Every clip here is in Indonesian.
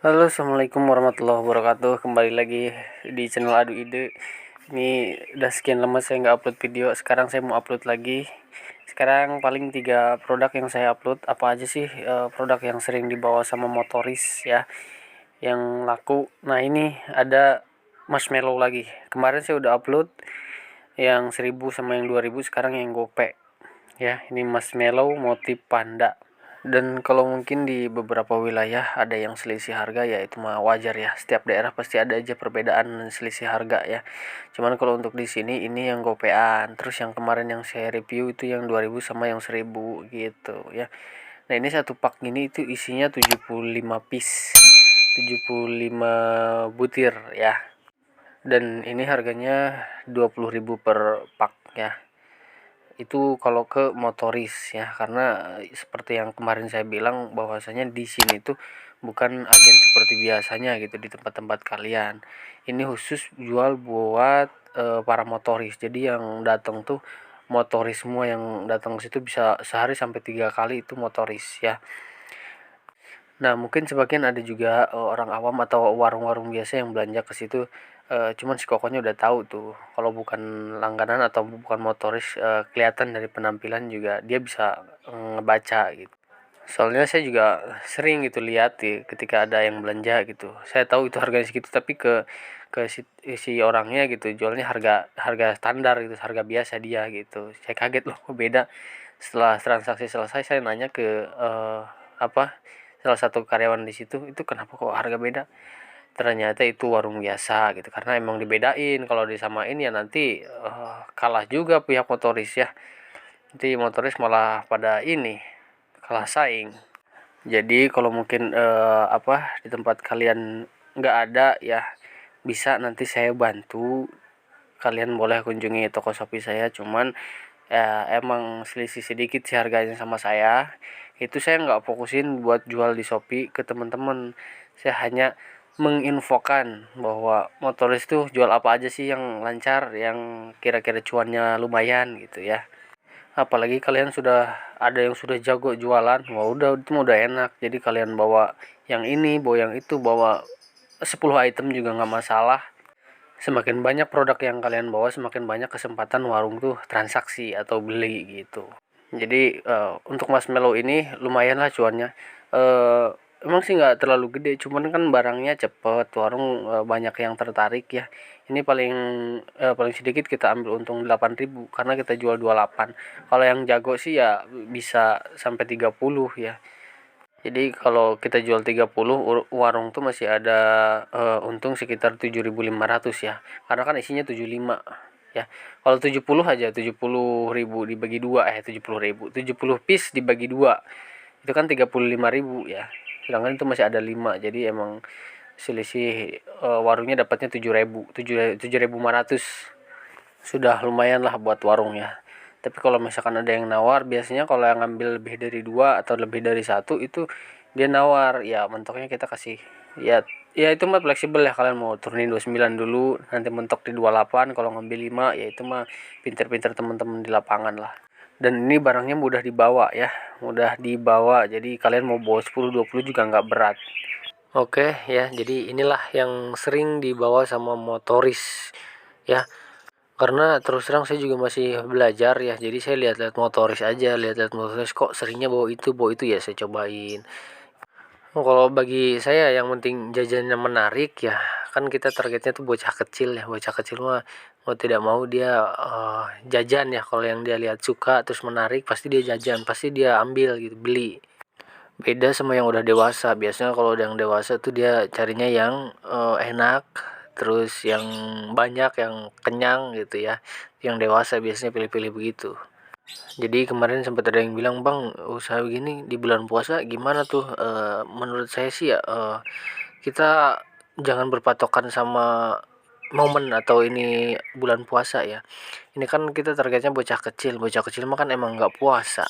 Halo, assalamualaikum warahmatullahi wabarakatuh. Kembali lagi di channel Adu Ide. Ini udah sekian lama saya nggak upload video. Sekarang saya mau upload lagi. Sekarang paling 3 produk yang saya upload. Apa aja sih produk yang sering dibawa sama motoris ya, yang laku. Nah, ini ada marshmallow lagi. Kemarin saya udah upload yang 1000 sama yang 2000. Sekarang yang gope ya. Ini marshmallow motif panda. Dan kalau mungkin di beberapa wilayah ada yang selisih harga, ya itu mah wajar ya. Setiap daerah pasti ada aja perbedaan selisih harga ya. Cuman kalau untuk di sini ini yang gopean. Terus yang kemarin yang saya review itu yang 2000 sama yang 1000 gitu ya. Nah, ini satu pak ini itu isinya 75 piece. 75 butir ya. Dan ini harganya 20.000 per pak ya. Itu kalau ke motoris ya, karena seperti yang kemarin saya bilang bahwasanya di sini tuh bukan agen seperti biasanya gitu di tempat-tempat kalian. Ini khusus jual buat para motoris. Jadi yang datang tuh motoris semua, yang datang ke situ bisa sehari sampai 3 kali itu motoris ya. Nah, mungkin sebagian ada juga orang awam atau warung-warung biasa yang belanja ke situ, cuman si kokonya udah tahu tuh kalau bukan langganan atau bukan motoris, kelihatan dari penampilan juga dia bisa ngebaca gitu. Soalnya saya juga sering gitu lihat ketika ada yang belanja gitu. Saya tahu itu harganya segitu, tapi ke si orangnya gitu jualnya harga harga standar gitu, harga biasa dia gitu. Saya kaget loh, kok beda. Setelah transaksi selesai saya nanya ke apa salah satu karyawan di situ, itu kenapa kok harga beda? Ternyata itu warung biasa gitu, karena emang dibedain. Kalau disamain ya nanti kalah juga pihak motoris ya. Nanti motoris malah pada ini kalah saing. Jadi kalau mungkin di tempat kalian nggak ada ya, bisa nanti saya bantu. Kalian boleh kunjungi toko Shopee saya, cuman ya emang selisih sedikit sih harganya sama saya. Itu saya nggak fokusin buat jual di Shopee ke teman-teman. Saya hanya menginfokan bahwa motoris tuh jual apa aja sih yang lancar, yang kira-kira cuannya lumayan gitu ya. Apalagi kalian sudah ada yang sudah jago jualan, wah udah itu udah enak. Jadi kalian bawa yang ini, bawa yang itu, bawa 10 item juga nggak masalah. Semakin banyak produk yang kalian bawa, semakin banyak kesempatan warung tuh transaksi atau beli gitu. Jadi untuk marshmallow ini lumayan lah cuannya. Eh, Emang sih nggak terlalu gede, cuman kan barangnya cepet, warung banyak yang tertarik ya. Ini paling sedikit kita ambil untung 8.000 karena kita jual 28. Kalau yang jago sih ya bisa sampai 30 ya. Jadi kalau kita jual 30, warung tuh masih ada untung sekitar 7.500 ya. Karena kan isinya 75 ya. Kalau 70 aja, 70.000 dibagi 2, 70.000. 70 piece dibagi 2. Itu kan 35.000 ya. Sedangkan itu masih ada 5. Jadi emang selisih warungnya dapatnya 7.000, 7.500. Sudah lumayan lah buat warung ya. Tapi kalau misalkan ada yang nawar, biasanya kalau yang ngambil lebih dari 2 atau lebih dari 1 itu dia nawar, ya mentoknya kita kasih. Ya ya itu mah fleksibel ya, kalian mau turunin 29 dulu, nanti mentok di 28, kalau ngambil 5 ya itu mah pinter-pinter teman-teman di lapangan lah. Dan ini barangnya mudah dibawa ya, mudah dibawa. Jadi kalian mau bawa 10 20 juga nggak berat. Oke ya, jadi inilah yang sering dibawa sama motoris ya. Karena terus terang saya juga masih belajar ya, jadi saya lihat-lihat motoris aja, lihat-lihat motoris kok seringnya bawa itu ya saya cobain. Oh, kalau bagi saya yang penting jajannya menarik ya, kan kita targetnya tuh bocah kecil ya, bocah kecil mah mau tidak mau dia jajan ya. Kalau yang dia lihat suka terus menarik, pasti dia jajan, pasti dia ambil gitu, beli. Beda sama yang udah dewasa. Biasanya kalau udah yang dewasa tuh dia carinya yang enak, terus yang banyak, yang kenyang gitu ya. Yang dewasa biasanya pilih-pilih begitu. Jadi kemarin sempat ada yang bilang, bang, usaha begini di bulan puasa gimana tuh? Menurut saya sih ya, kita jangan berpatokan sama momen atau ini bulan puasa ya. Ini kan kita targetnya bocah kecil mah kan emang nggak puasa.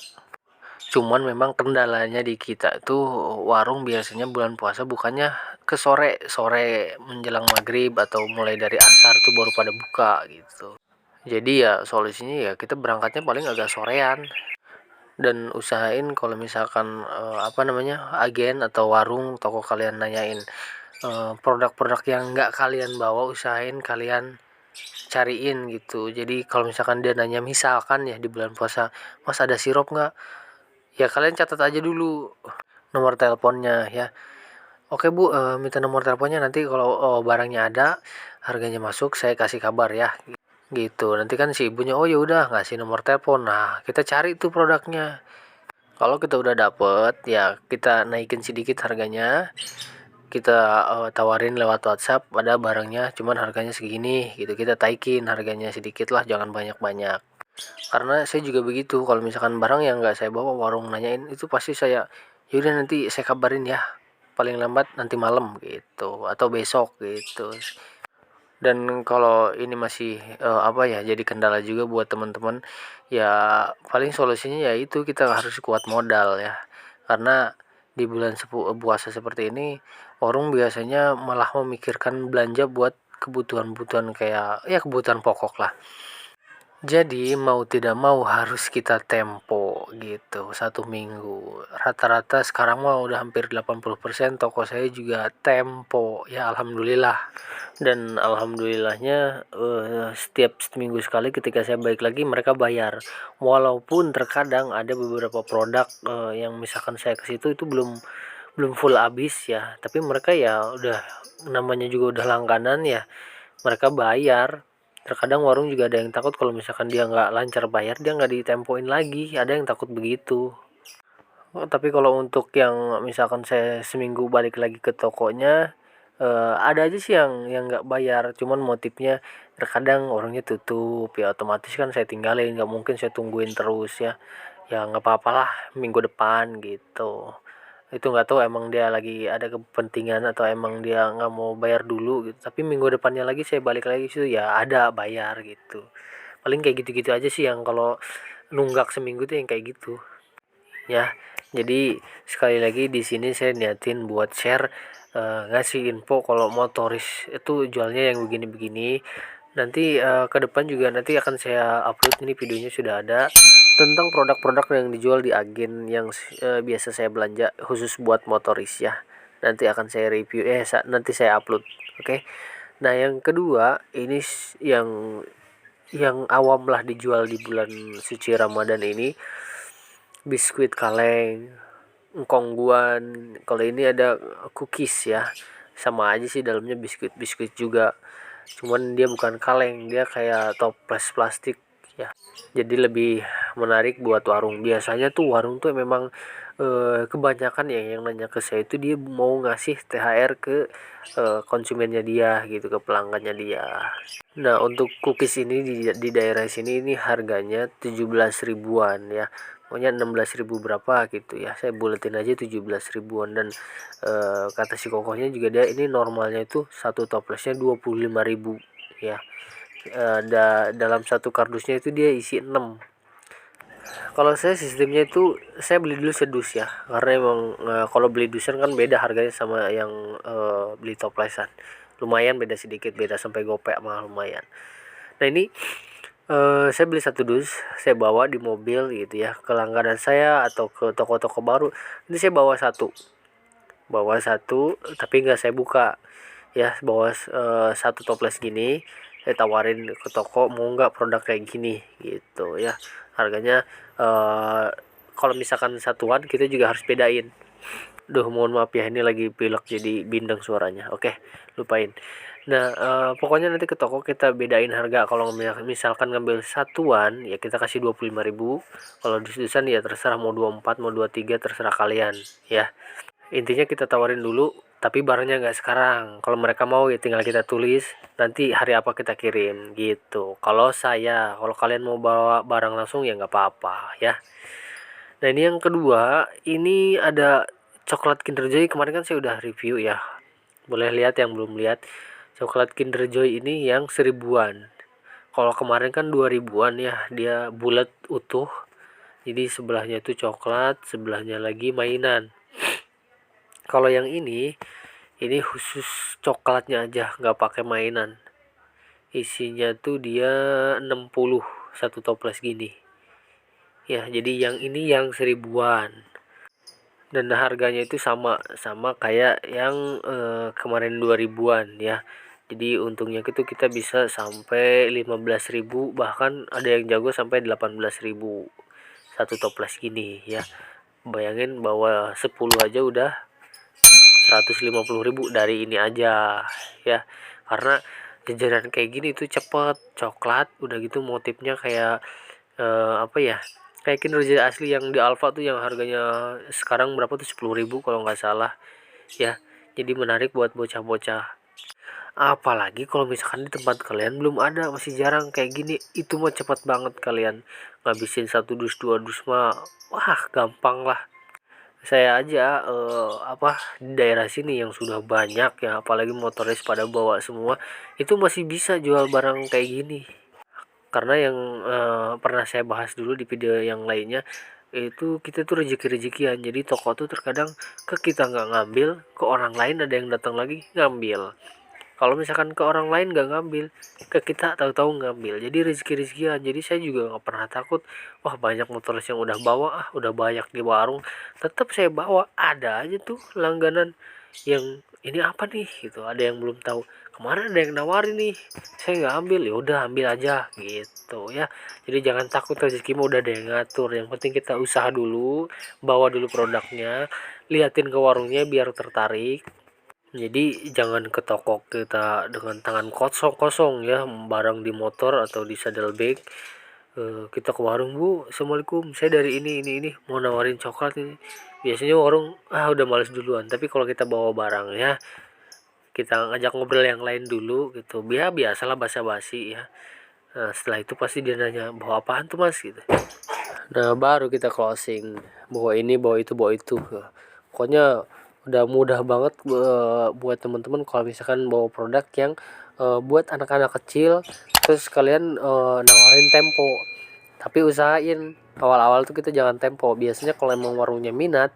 Cuman memang kendalanya di kita tuh warung biasanya bulan puasa bukannya ke sore, sore menjelang maghrib atau mulai dari asar tuh baru pada buka gitu. Jadi ya solusinya ya kita berangkatnya paling agak sorean. Dan usahain kalau misalkan agen atau warung toko kalian nanyain produk-produk yang nggak kalian bawa, usahain kalian cariin gitu. Jadi kalau misalkan dia nanya, misalkan ya di bulan puasa, mas ada sirup nggak, ya kalian catat aja dulu nomor teleponnya ya. Oke bu, minta nomor teleponnya, nanti kalau barangnya ada, harganya masuk, saya kasih kabar ya gitu. Nanti kan si ibunya, oh ya udah, ngasih nomor telepon. Nah, kita cari tuh produknya. Kalau kita udah dapet, ya kita naikin sedikit harganya. Kita tawarin lewat WhatsApp, ada barangnya cuman harganya segini gitu. Kita taikin harganya sedikit lah, jangan banyak-banyak. Karena saya juga begitu, kalau misalkan barang yang nggak saya bawa, warung nanyain, itu pasti saya, yaudah nanti saya kabarin ya, paling lambat nanti malam gitu, atau besok gitu. Dan kalau ini masih jadi kendala juga buat teman-teman, ya paling solusinya ya itu, kita harus kuat modal ya. Karena di bulan puasa seperti ini, warung biasanya malah memikirkan belanja buat kebutuhan-kebutuhan kayak ya kebutuhan pokok lah. Jadi mau tidak mau harus kita tempo gitu 1 minggu. Rata-rata sekarang mah udah hampir 80% toko saya juga tempo ya, alhamdulillah. Dan alhamdulillahnya setiap seminggu sekali ketika saya balik lagi, mereka bayar. Walaupun terkadang ada beberapa produk yang misalkan saya ke situ itu belum belum full habis ya, tapi mereka ya udah, namanya juga udah langganan ya, mereka bayar. Terkadang warung juga ada yang takut kalau misalkan dia nggak lancar bayar, dia nggak ditempoin lagi, ada yang takut begitu. Tapi kalau untuk yang misalkan saya seminggu balik lagi ke tokonya, ada aja sih yang nggak bayar, cuman motifnya terkadang orangnya tutup ya, otomatis kan saya tinggalin, nggak mungkin saya tungguin terus ya. Ya nggak apa-apa lah, minggu depan gitu. Itu nggak tahu emang dia lagi ada kepentingan atau emang dia nggak mau bayar dulu gitu, tapi minggu depannya lagi saya balik lagi situ ya ada bayar gitu. Paling kayak gitu-gitu aja sih yang kalau nunggak seminggu tuh yang kayak gitu ya. Jadi sekali lagi di sini saya niatin buat share, ngasih info kalau motoris itu jualnya yang begini-begini. Nanti ke depan juga nanti akan saya upload, ini videonya sudah ada, tentang produk-produk yang dijual di agen yang biasa saya belanja khusus buat motoris ya. Nanti akan saya review, nanti saya upload. Oke. Nah, yang kedua ini yang awam lah dijual di bulan suci Ramadan ini, biskuit kaleng, engkongguan. Kalau ini ada cookies ya, sama aja sih dalamnya biskuit juga, cuman dia bukan kaleng, dia kayak toples plastik ya. Jadi lebih menarik buat warung. Biasanya tuh warung tuh memang kebanyakan ya yang nanya ke saya itu dia mau ngasih THR ke konsumennya dia gitu, ke pelanggannya dia. Nah, untuk cookies ini di daerah sini ini harganya 17 ribuan ya. Pokoknya 16 ribu berapa gitu ya. Saya buletin aja 17 ribuan. Dan kata si kokohnya juga, dia ini normalnya itu satu toplesnya 25 ribu ya. Dalam satu kardusnya itu dia isi 6. Kalau saya sistemnya itu saya beli dulu sedus ya, karena emang kalau beli dusan kan beda harganya sama yang beli toplesan. Lumayan beda sedikit, beda sampai gopek mah lumayan. Nah, ini saya beli satu dus, saya bawa di mobil gitu ya ke langganan saya atau ke toko-toko baru. Ini saya bawa satu tapi nggak saya buka ya, bawa satu toples gini, saya tawarin ke toko, mau nggak produk kayak gini gitu ya. Harganya kalau misalkan satuan kita juga harus bedain. Duh, mohon maaf ya, ini lagi pilek jadi bindeng suaranya. Oke, lupain. Nah, pokoknya nanti ke toko kita bedain harga. Kalau misalkan ngambil satuan ya kita kasih 25 ribu. Kalau dus-dusan ya terserah, mau 24 mau 23 terserah kalian ya. Intinya kita tawarin dulu, tapi barangnya nggak sekarang. Kalau mereka mau ya tinggal kita tulis nanti hari apa kita kirim gitu. Kalau kalian mau bawa barang langsung ya nggak apa-apa ya. Nah, ini yang kedua, ini ada coklat Kinder Joy. Kemarin kan saya udah review ya, boleh lihat yang belum lihat. Coklat Kinder Joy ini yang 1000-an. Kalau kemarin kan 2000-an ya, dia bulat utuh. Jadi sebelahnya itu coklat, sebelahnya lagi mainan. Kalau yang ini khusus coklatnya aja, nggak pakai mainan. Isinya tuh dia 60 satu toples gini. ya. Jadi yang ini yang 1000-an dan harganya itu sama sama kayak yang kemarin 2000-an ya. Jadi untungnya itu kita bisa sampai 15.000, bahkan ada yang jago sampai 18.000 satu toples gini ya. Bayangin bahwa 10 aja udah 150.000 dari ini aja ya. Karena jajanan kayak gini tuh cepet, coklat udah gitu motifnya kayak apa ya, kayak Kinder asli yang di Alfa tuh yang harganya sekarang berapa tuh 10.000 kalau nggak salah ya. Jadi menarik buat bocah-bocah. Apalagi kalau misalkan di tempat kalian belum ada, masih jarang kayak gini, itu mah cepat banget kalian ngabisin satu dus dua dus mah, wah gampang lah. Saya aja di daerah sini yang sudah banyak ya, apalagi motoris pada bawa semua, itu masih bisa jual barang kayak gini. Karena yang pernah saya bahas dulu di video yang lainnya, itu kita tuh rezeki-rezekian. Jadi toko tuh terkadang ke kita nggak ngambil, ke orang lain ada yang datang lagi ngambil. Kalau misalkan ke orang lain nggak ngambil, ke kita tahu-tahu ngambil. Jadi rezeki-rezekian. Jadi saya juga nggak pernah takut. Wah banyak motoris yang udah bawa, udah banyak di warung, tetap saya bawa. Ada aja tuh langganan yang ini apa nih gitu. Ada yang belum tahu. Kemarin ada yang nawarin nih, saya nggak ambil, ya udah ambil aja gitu ya. Jadi jangan takut, rezeki mah udah ada yang ngatur. Yang penting kita usaha dulu, bawa dulu produknya, liatin ke warungnya biar tertarik. Jadi jangan ke toko kita dengan tangan kosong-kosong ya, barang di motor atau di saddle bag. Kita ke warung, Bu, Assalamualaikum, saya dari ini mau nawarin coklat ini. Biasanya warung udah males duluan, tapi kalau kita bawa barang ya, kita ngajak ngobrol yang lain dulu gitu. Biasalah basa-basi ya. Nah, setelah itu pasti dia nanya, bawa apaan tuh Mas gitu. Nah, baru kita closing, bawa ini, bawa itu, bawa itu. Pokoknya udah mudah banget buat teman-teman kalau misalkan bawa produk yang buat anak-anak kecil, terus kalian nawarin tempo. Tapi usahain awal-awal tuh kita jangan tempo. Biasanya kalau emang warungnya minat,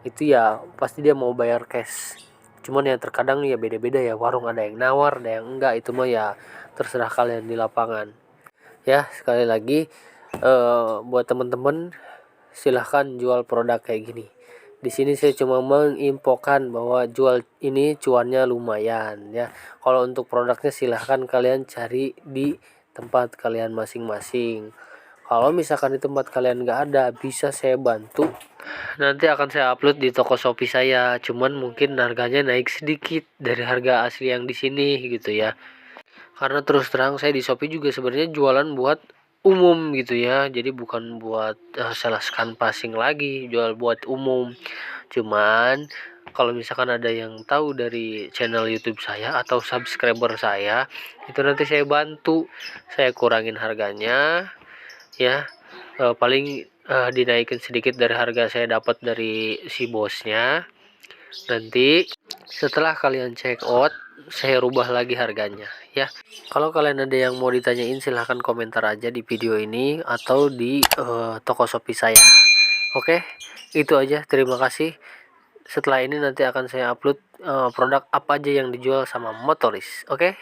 itu ya pasti dia mau bayar cash. Cuman ya terkadang ya beda-beda ya, warung ada yang nawar, ada yang enggak, itu mah ya terserah kalian di lapangan. Ya, sekali lagi buat teman-teman silahkan jual produk kayak gini. Di sini saya cuma menginfokan bahwa jual ini cuannya lumayan ya. Kalau untuk produknya silahkan kalian cari di tempat kalian masing-masing. Kalau misalkan di tempat kalian nggak ada, bisa saya bantu. Nanti akan saya upload di toko Shopee saya. Cuman mungkin harganya naik sedikit dari harga asli yang di sini gitu ya. Karena terus terang saya di Shopee juga sebenarnya jualan buat umum gitu ya. Jadi bukan buat sales canvassing lagi, jual buat umum. Cuman kalau misalkan ada yang tahu dari channel YouTube saya atau subscriber saya, itu nanti saya bantu, saya kurangin harganya ya. Paling dinaikin sedikit dari harga saya dapat dari si bosnya. Nanti setelah kalian check out, saya rubah lagi harganya ya. Kalau kalian ada yang mau ditanyain, silahkan komentar aja di video ini atau di toko Shopee saya. Oke, itu aja. Terima kasih. Setelah ini nanti akan saya upload produk apa aja yang dijual sama motoris. Oke.